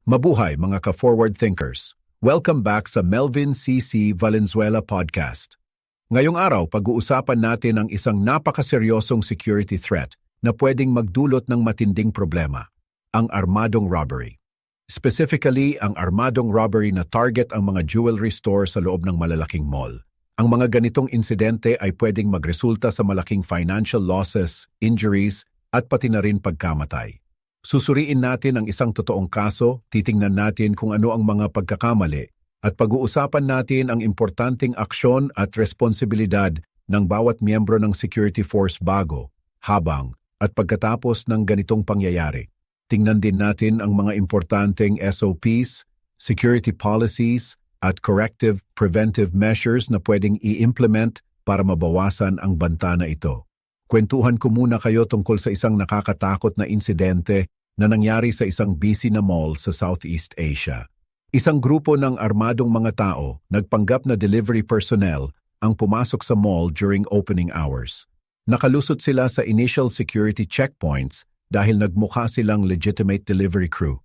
Mabuhay mga ka-forward thinkers. Welcome back sa Melvin C.C. Valenzuela Podcast. Ngayong araw, pag-uusapan natin ang isang napakaseryosong security threat na pwedeng magdulot ng matinding problema, ang armadong robbery. Specifically, ang armadong robbery na target ang mga jewelry store sa loob ng malalaking mall. Ang mga ganitong insidente ay pwedeng magresulta sa malaking financial losses, injuries, at pati na rin pagkamatay. Susuriin natin ang isang totoong kaso, titingnan natin kung ano ang mga pagkakamali, at pag-uusapan natin ang importanteng aksyon at responsibilidad ng bawat miyembro ng security force bago, habang, at pagkatapos ng ganitong pangyayari. Tingnan din natin ang mga importanteng SOPs, security policies, at corrective preventive measures na pwedeng i-implement para mabawasan ang banta na ito. Kwentuhan ko muna kayo tungkol sa isang nakakatakot na insidente na nangyari sa isang busy na mall sa Southeast Asia. Isang grupo ng armadong mga tao, nagpanggap na delivery personnel, ang pumasok sa mall during opening hours. Nakalusot sila sa initial security checkpoints dahil nagmukha silang legitimate delivery crew.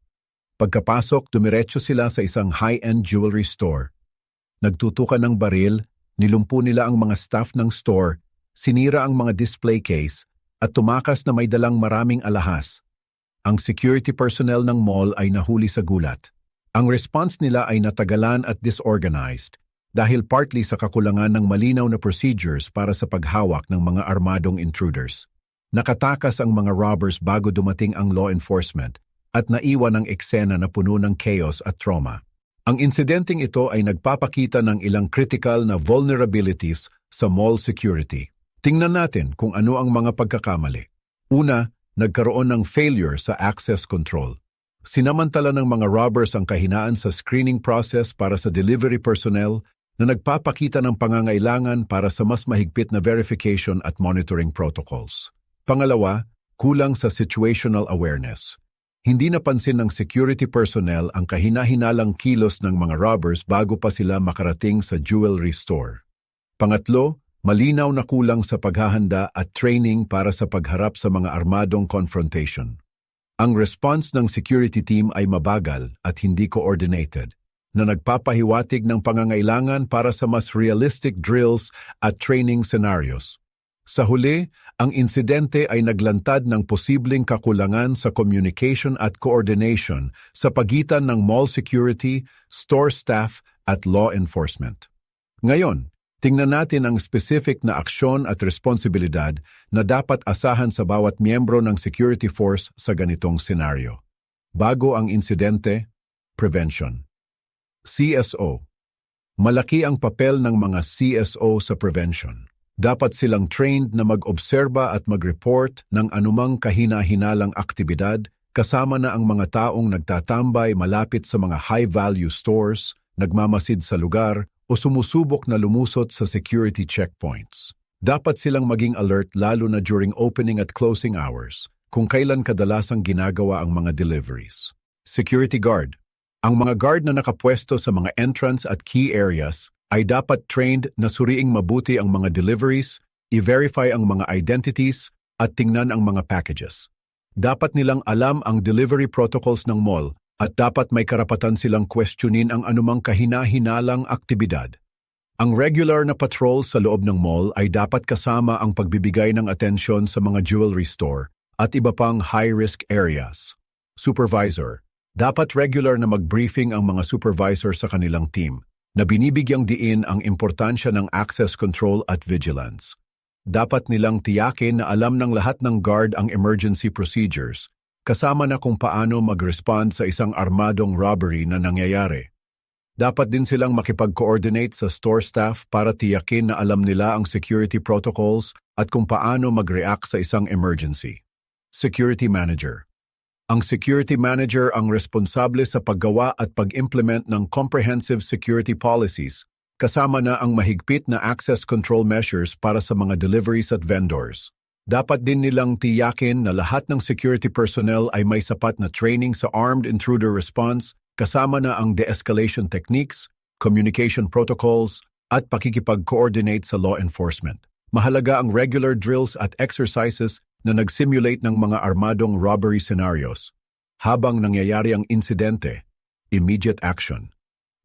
Pagkapasok, dumiretso sila sa isang high-end jewelry store. Nagtutukan ng baril, nilumpo nila ang mga staff ng store, sinira ang mga display case, at tumakas na may dalang maraming alahas. Ang security personnel ng mall ay nahuli sa gulat. Ang response nila ay natagalan at disorganized dahil partly sa kakulangan ng malinaw na procedures para sa paghawak ng mga armadong intruders. Nakatakas ang mga robbers bago dumating ang law enforcement at naiwan ang eksena na puno ng chaos at trauma. Ang insidenteng ito ay nagpapakita ng ilang critical na vulnerabilities sa mall security. Tingnan natin kung ano ang mga pagkakamali. Una, nagkaroon ng failure sa access control. Sinamantala ng mga robbers ang kahinaan sa screening process para sa delivery personnel na nagpapakita ng pangangailangan para sa mas mahigpit na verification at monitoring protocols. Pangalawa, kulang sa situational awareness. Hindi napansin ng security personnel ang kahina-hinalang kilos ng mga robbers bago pa sila makarating sa jewelry store. Pangatlo, malinaw na kulang sa paghahanda at training para sa pagharap sa mga armadong confrontation. Ang response ng security team ay mabagal at hindi coordinated, na nagpapahiwatig ng pangangailangan para sa mas realistic drills at training scenarios. Sa huli, ang insidente ay naglantad ng posibleng kakulangan sa communication at coordination sa pagitan ng mall security, store staff at law enforcement. Ngayon, tingnan natin ang specific na aksyon at responsibilidad na dapat asahan sa bawat miyembro ng security force sa ganitong senaryo. Bago ang insidente, prevention. CSO. Malaki ang papel ng mga CSO sa prevention. Dapat silang trained na mag-obserba at mag-report ng anumang kahina-hinalang aktibidad kasama na ang mga taong nagtatambay malapit sa mga high-value stores, nagmamasid sa lugar, o sumusubok na lumusot sa security checkpoints. Dapat silang maging alert lalo na during opening at closing hours, kung kailan kadalasang ginagawa ang mga deliveries. Security guard. Ang mga guard na nakapwesto sa mga entrance at key areas ay dapat trained na suriing mabuti ang mga deliveries, i-verify ang mga identities, at tingnan ang mga packages. Dapat nilang alam ang delivery protocols ng mall at dapat may karapatan silang questionin ang anumang kahina-hinalang aktibidad. Ang regular na patrol sa loob ng mall ay dapat kasama ang pagbibigay ng atensyon sa mga jewelry store at iba pang high-risk areas. Supervisor. Dapat regular na mag-briefing ang mga supervisor sa kanilang team na binibigyang diin ang importansya ng access control at vigilance. Dapat nilang tiyakin na alam ng lahat ng guard ang emergency procedures, kasama na kung paano mag-respond sa isang armadong robbery na nangyayari. Dapat din silang makipag-coordinate sa store staff para tiyakin na alam nila ang security protocols at kung paano mag-react sa isang emergency. Security Manager. Ang security manager ang responsable sa paggawa at pag-implement ng comprehensive security policies, kasama na ang mahigpit na access control measures para sa mga deliveries at vendors. Dapat din nilang tiyakin na lahat ng security personnel ay may sapat na training sa armed intruder response, kasama na ang de-escalation techniques, communication protocols, at pakikipag-coordinate sa law enforcement. Mahalaga ang regular drills at exercises na nag-simulate ng mga armadong robbery scenarios. Habang nangyayari ang insidente, Immediate Action.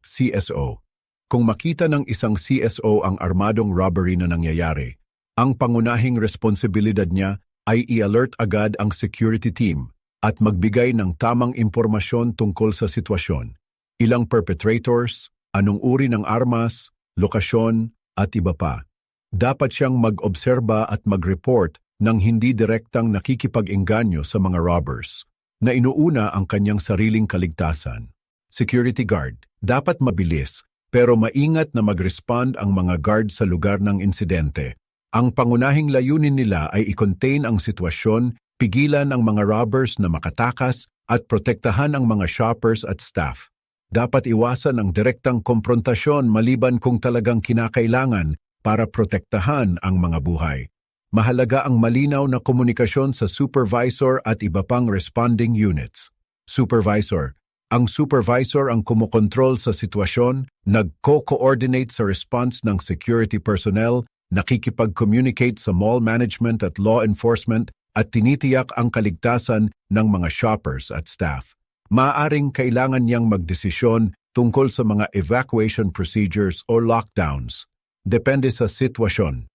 CSO. Kung makita ng isang CSO ang armadong robbery na nangyayari, ang pangunahing responsibilidad niya ay i-alert agad ang security team at magbigay ng tamang impormasyon tungkol sa sitwasyon. Ilang perpetrators, anong uri ng armas, lokasyon, at iba pa. Dapat siyang mag-obserba at mag-report ng hindi direktang nakikipag-engganyo sa mga robbers, na inuuna ang kanyang sariling kaligtasan. Security guard, dapat mabilis, pero maingat na mag-respond ang mga guard sa lugar ng insidente. Ang pangunahing layunin nila ay i-contain ang sitwasyon, pigilan ang mga robbers na makatakas at protektahan ang mga shoppers at staff. Dapat iwasan ang direktang komprontasyon maliban kung talagang kinakailangan para protektahan ang mga buhay. Mahalaga ang malinaw na komunikasyon sa supervisor at iba pang responding units. Supervisor. Ang supervisor ang kumokontrol sa sitwasyon, nagko-coordinate sa response ng security personnel, nakikipag-communicate sa mall management at law enforcement at tinitiyak ang kaligtasan ng mga shoppers at staff. Maaaring kailangan niyang magdesisyon tungkol sa mga evacuation procedures o lockdowns. Depende sa sitwasyon.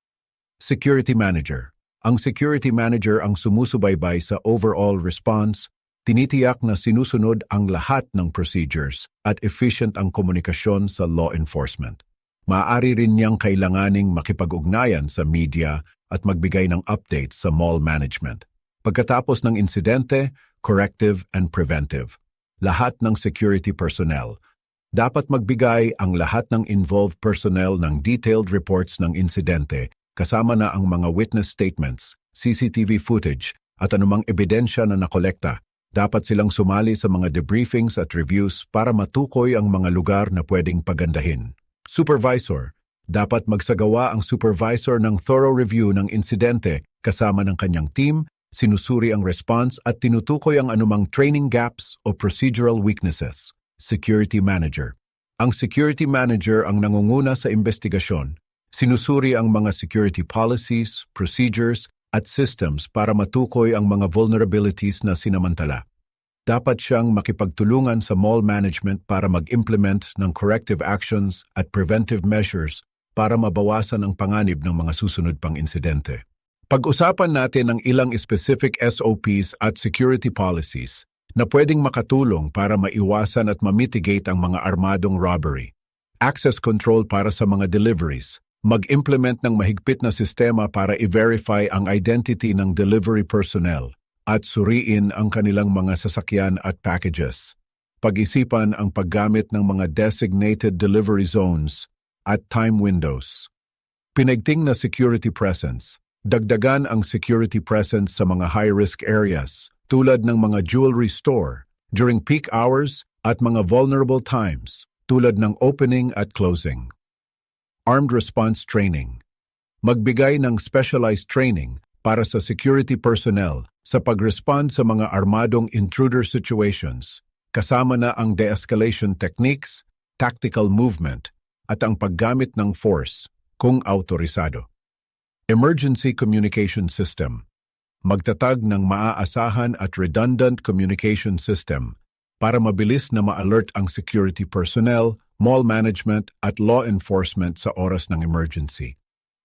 Security Manager. Ang security manager ang sumusubaybay sa overall response, tinitiyak na sinusunod ang lahat ng procedures at efficient ang komunikasyon sa law enforcement. Maaari rin niyang kailanganing makipag-ugnayan sa media at magbigay ng updates sa mall management. Pagkatapos ng insidente, corrective and preventive. Lahat ng security personnel. Dapat magbigay ang lahat ng involved personnel ng detailed reports ng insidente kasama na ang mga witness statements, CCTV footage at anumang ebidensya na nakolekta. Dapat silang sumali sa mga debriefings at reviews para matukoy ang mga lugar na pwedeng pagandahin. Supervisor. Dapat magsagawa ang supervisor ng thorough review ng insidente kasama ng kanyang team, sinusuri ang response at tinutukoy ang anumang training gaps o procedural weaknesses. Security Manager. Ang security manager ang nangunguna sa investigasyon. Sinusuri ang mga security policies, procedures, at systems para matukoy ang mga vulnerabilities na sinamantala. Dapat siyang makipagtulungan sa mall management para mag-implement ng corrective actions at preventive measures para mabawasan ang panganib ng mga susunod pang insidente. Pag-usapan natin ang ilang specific SOPs at security policies na pwedeng makatulong para maiwasan at mamitigate ang mga armadong robbery. Access control para sa mga deliveries. Mag-implement ng mahigpit na sistema para i-verify ang identity ng delivery personnel at suriin ang kanilang mga sasakyan at packages. Pag-isipan ang paggamit ng mga designated delivery zones at time windows. Pinagting na security presence. Dagdagan ang security presence sa mga high-risk areas tulad ng mga jewelry store during peak hours at mga vulnerable times tulad ng opening at closing. Armed Response Training. Magbigay ng specialized training para sa security personnel sa pag-respond sa mga armadong intruder situations, kasama na ang de-escalation techniques, tactical movement, at ang paggamit ng force kung autorisado. Emergency Communication System. Magtatag ng maaasahan at redundant communication system para mabilis na ma-alert ang security personnel, mall management at law enforcement sa oras ng emergency.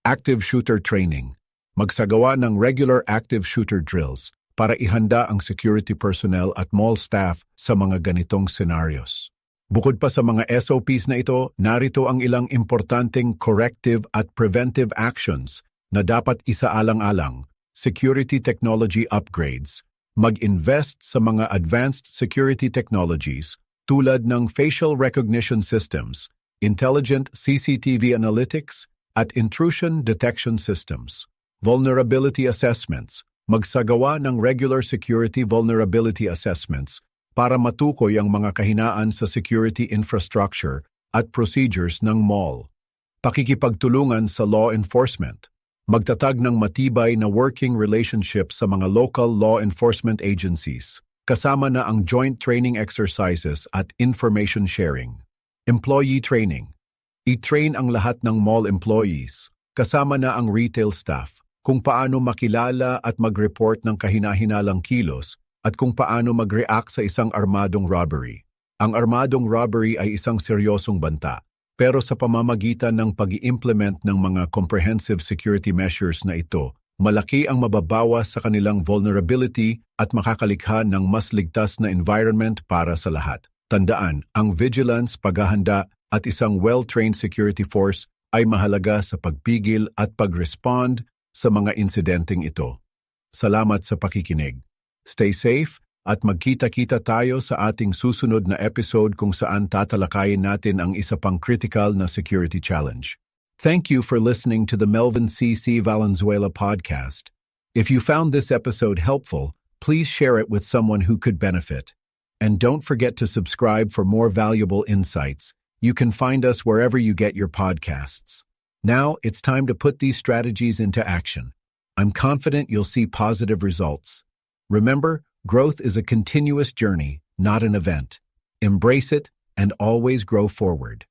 Active shooter training. Magsagawa ng regular active shooter drills para ihanda ang security personnel at mall staff sa mga ganitong scenarios. Bukod pa sa mga SOPs na ito, narito ang ilang importanteng corrective at preventive actions na dapat isaalang-alang. Security technology upgrades. Mag-invest sa mga advanced security technologies tulad ng facial recognition systems, intelligent CCTV analytics, at intrusion detection systems. Vulnerability assessments. Magsagawa ng regular security vulnerability assessments para matukoy ang mga kahinaan sa security infrastructure at procedures ng mall. Pakikipagtulungan sa law enforcement. Magtatag ng matibay na working relationship sa mga local law enforcement agencies, kasama na ang joint training exercises at information sharing. Employee training. I-train ang lahat ng mall employees, kasama na ang retail staff, kung paano makilala at mag-report ng kahinahinalang kilos at kung paano mag-react sa isang armadong robbery. Ang armadong robbery ay isang seryosong banta, pero sa pamamagitan ng pag-i-implement ng mga comprehensive security measures na ito, malaki ang mababawas sa kanilang vulnerability at makakalikha ng mas ligtas na environment para sa lahat. Tandaan, ang vigilance, paghahanda at isang well-trained security force ay mahalaga sa pagpigil at pag-respond sa mga insidenteng ito. Salamat sa pakikinig. Stay safe at magkita-kita tayo sa ating susunod na episode kung saan tatalakayin natin ang isa pang critical na security challenge. Thank you for listening to the Melvin C.C. Valenzuela podcast. If you found this episode helpful, please share it with someone who could benefit. And don't forget to subscribe for more valuable insights. You can find us wherever you get your podcasts. Now, it's time to put these strategies into action. I'm confident you'll see positive results. Remember, growth is a continuous journey, not an event. Embrace it and always grow forward.